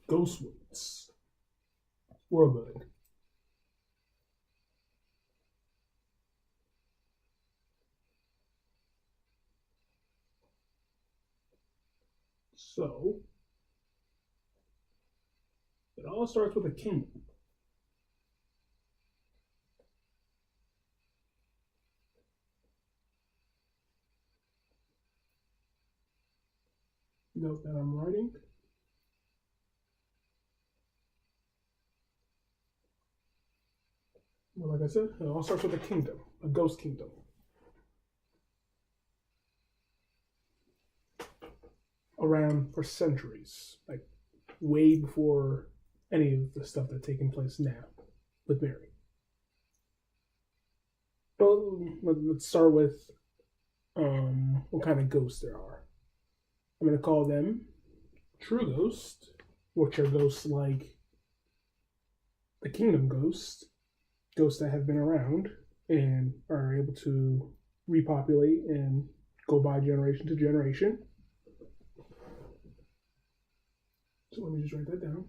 Ghostwoods. World building. So it all starts with a kingdom. Note that I'm writing. Well, like I said, it all starts with a kingdom, a ghost kingdom. Around for centuries, like way before any of the stuff that's taking place now with Mary. Well, let's start with what kind of ghosts there are. I'm going to call them true ghosts, which are ghosts like the kingdom ghost, ghosts that have been around and are able to repopulate and go by generation to generation. So let me just write that down.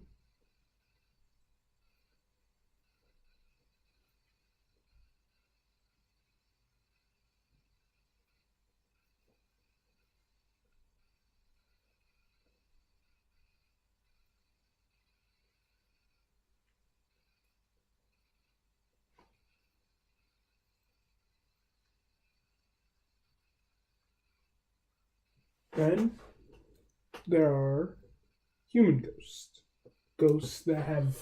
Then there are human ghosts, ghosts that have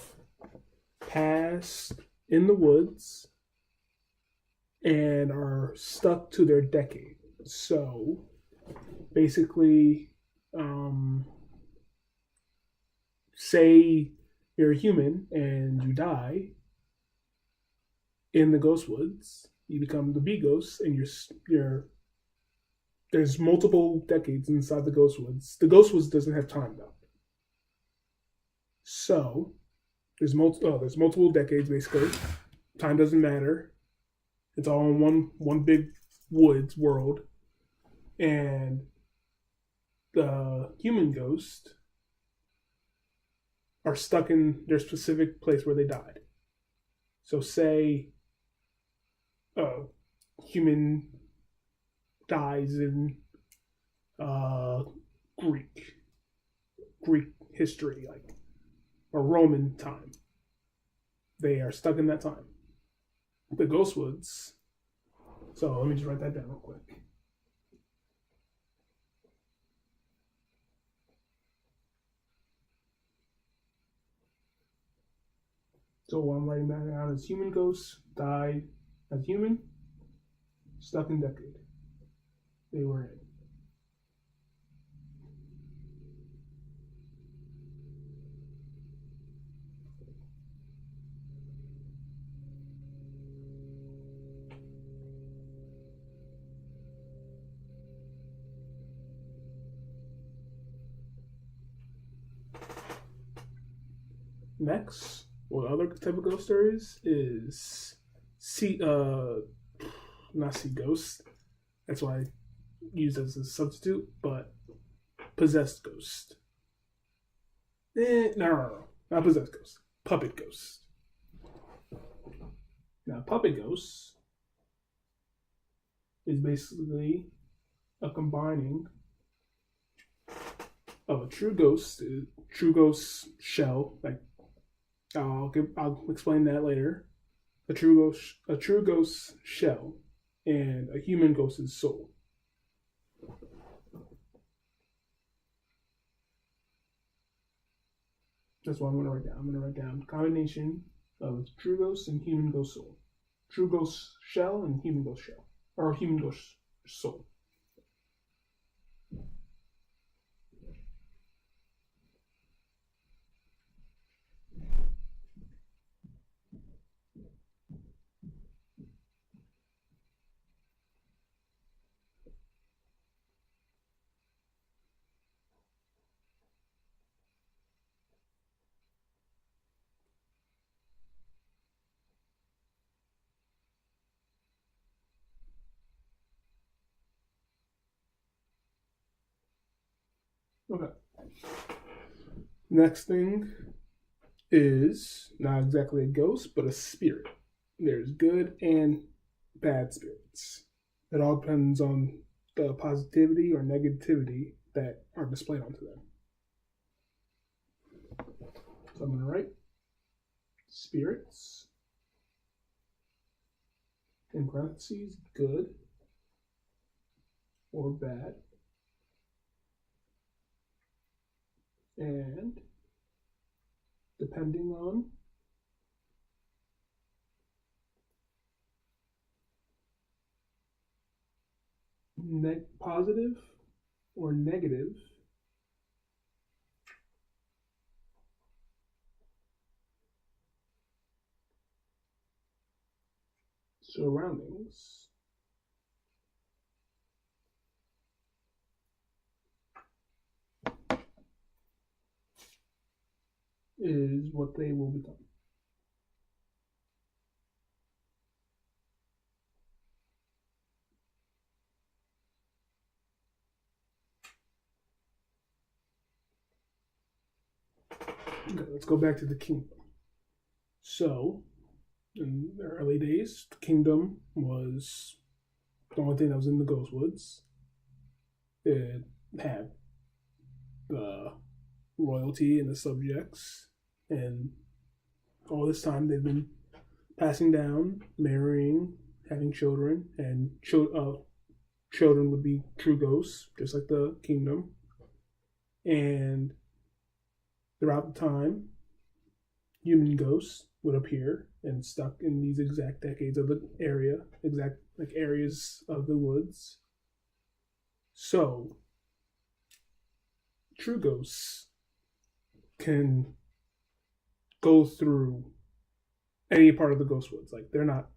passed in the woods and are stuck to their decade. So basically, say you're a human and you die in the ghost woods, you become the bee ghost, and you're there's multiple decades inside the ghost woods. The ghost woods doesn't have time though, so there's multiple decades basically. Time doesn't matter. It's all in one big woods world, and the human ghost are stuck in their specific place where they died. So say a human dies in uh, Greek Greek history, like a Roman time. They are stuck in that time. The Ghostwoods. So let me just write that down real quick. So what I'm writing that down is human ghosts died as human, stuck in decade. They were in. Next, what other type of ghost stories is sea not sea ghost. That's why I use as a substitute, but possessed ghost. No, not possessed ghost. Puppet ghost. Now, puppet ghost is basically a combining of a true ghost shell. Like I'll explain that later. A true ghost shell, and a human ghost's soul. That's what I'm gonna write down. I'm gonna write down combination of true ghost and human ghost soul. True ghost shell and human ghost shell, or human ghost soul. Okay. Next thing is not exactly a ghost, but a spirit. There's good and bad spirits. It all depends on the positivity or negativity that are displayed onto them. So I'm going to write spirits, in parentheses, good or bad, and depending on positive or negative surroundings is what they will become. Okay, let's go back to the kingdom. So, in the early days, the kingdom was the only thing that was in the Ghostwoods. It had the royalty and the subjects, and all this time they've been passing down, marrying, having children, and children would be true ghosts, just like the kingdom. And throughout the time, human ghosts would appear and stuck in these exact decades of the area, exact like areas of the woods. So, true ghosts can go through any part of the ghost woods. Like they're not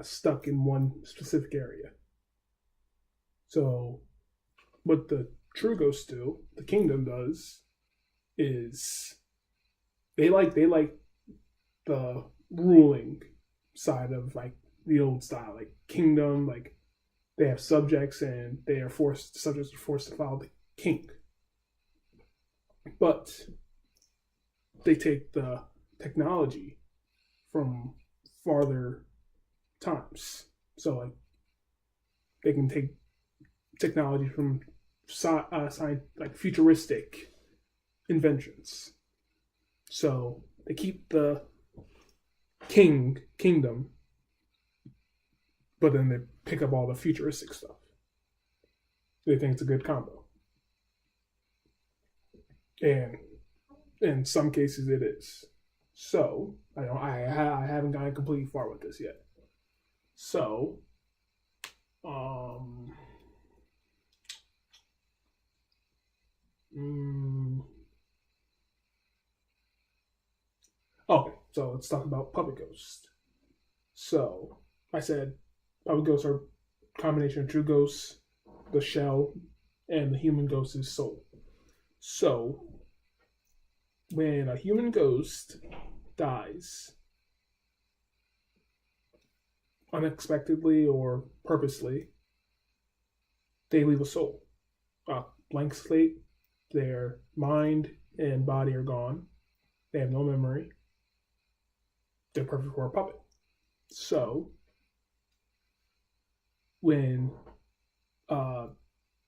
stuck in one specific area. So, what the true ghosts do, the kingdom does, is they like the ruling side of like the old style, like kingdom, like they have subjects and subjects are forced to follow the king. But they take the technology from farther times. So like they can take technology from like futuristic inventions. So they keep the kingdom, but then they pick up all the futuristic stuff. They think it's a good combo. And in some cases it is. So I haven't gotten completely far with this yet. So okay, so let's talk about puppet ghosts. So I said puppet ghosts are a combination of true ghosts, the shell, and the human ghost's soul. So when a human ghost dies unexpectedly or purposely, they leave a soul. A blank slate, their mind and body are gone. They have no memory. They're perfect for a puppet. So, when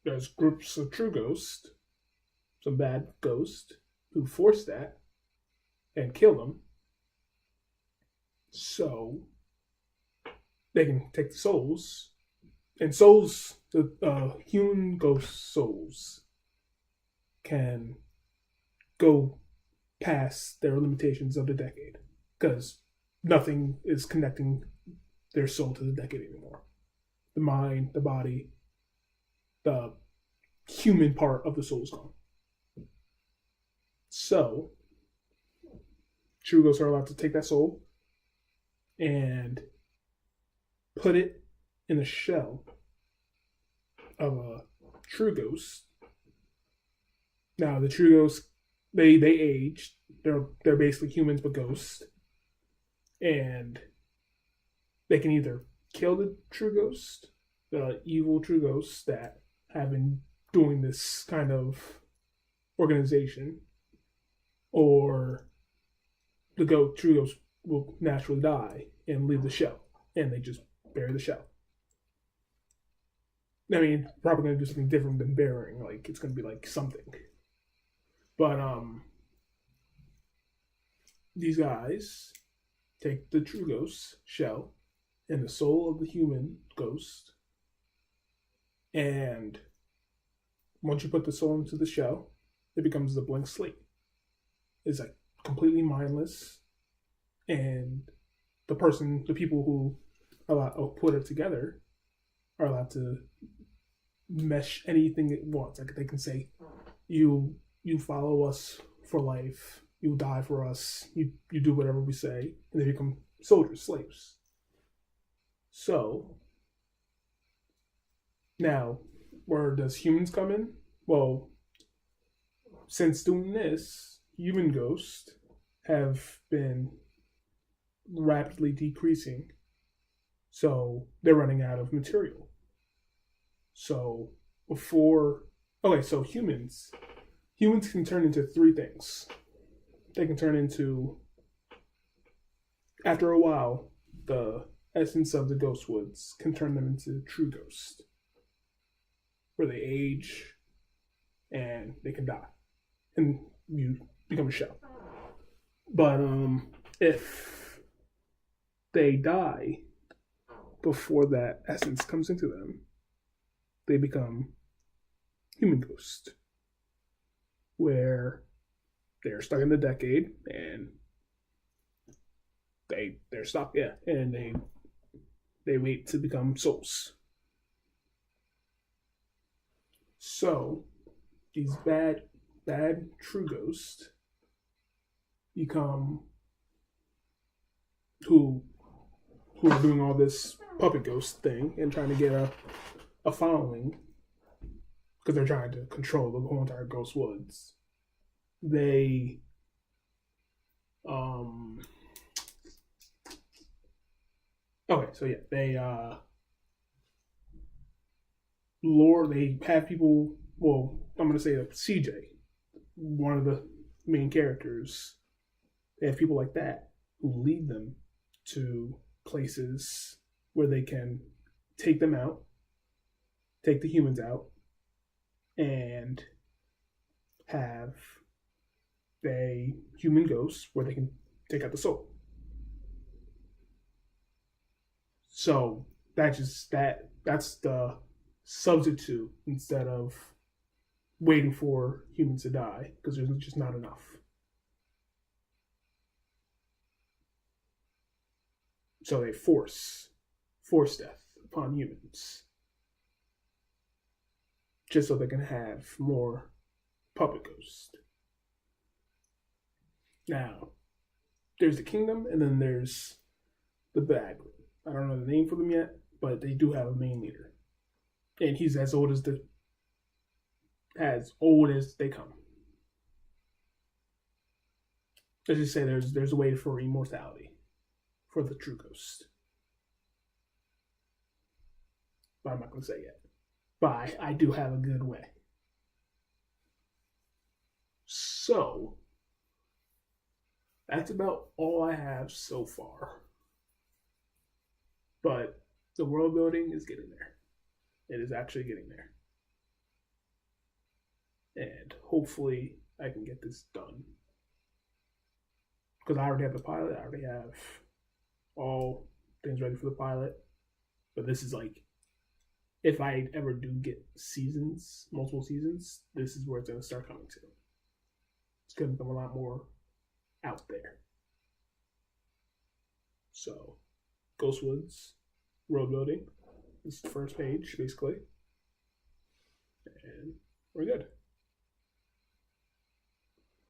there's groups of true ghosts, some bad ghosts, who force that and kill them, so they can take the souls, and souls, the human ghost souls, can go past their limitations of the decade because nothing is connecting their soul to the decade anymore. The mind, the body, the human part of the soul is gone. So, true ghosts are allowed to take that soul and put it in a shell of a true ghost. Now, the true ghosts, they age. They're basically humans but ghosts. And they can either kill the true ghost, the evil true ghosts that have been doing this kind of organization, or the true ghost will naturally die and leave the shell, and they just bury the shell. I mean, probably gonna do something different than burying. Like it's gonna be like something, but these guys take the true ghost's shell and the soul of the human ghost, and once you put the soul into the shell, it becomes a blank slate. It's like completely mindless, and the people who put it together are allowed to mesh anything it wants. Like they can say, "You follow us for life. You die for us. You do whatever we say," and they become soldiers, slaves. So now, where does humans come in? Well, since doing this, human ghosts have been rapidly decreasing. So they're running out of material. So so humans can turn into three things. They can turn into, after a while, the essence of the ghost woods can turn them into true ghosts, where they age and they can die, and you become a shell. But if they die before that essence comes into them, they become human ghosts, where they're stuck in the decade and they're stuck, yeah, and they wait to become souls. So these bad true ghosts become who are doing all this puppet ghost thing and trying to get a following, because they're trying to control the whole entire ghost woods. They they they have people, well, I'm gonna say CJ, one of the main characters, they have people like that who lead them to places where they can take them out, take the humans out, and have a human ghost where they can take out the soul. So that's the substitute, instead of waiting for humans to die, because there's just not enough. So they force death upon humans, just so they can have more puppet ghosts. Now, there's the kingdom, and then there's the bad group. I don't know the name for them yet, but they do have a main leader, and he's as old as they come. Let's just say there's a way for immortality for the true ghost, but I'm not going to say yet. But I do have a good way. So that's about all I have so far. But the world building is getting there. It is actually getting there. And hopefully I can get this done. Because I already have the pilot. I already have all things ready for the pilot. But this is like, if I ever do get seasons, multiple seasons, this is where it's going to start coming to. It's going to become a lot more out there. So, Ghostwoods, world building. This is the first page, basically. And we're good.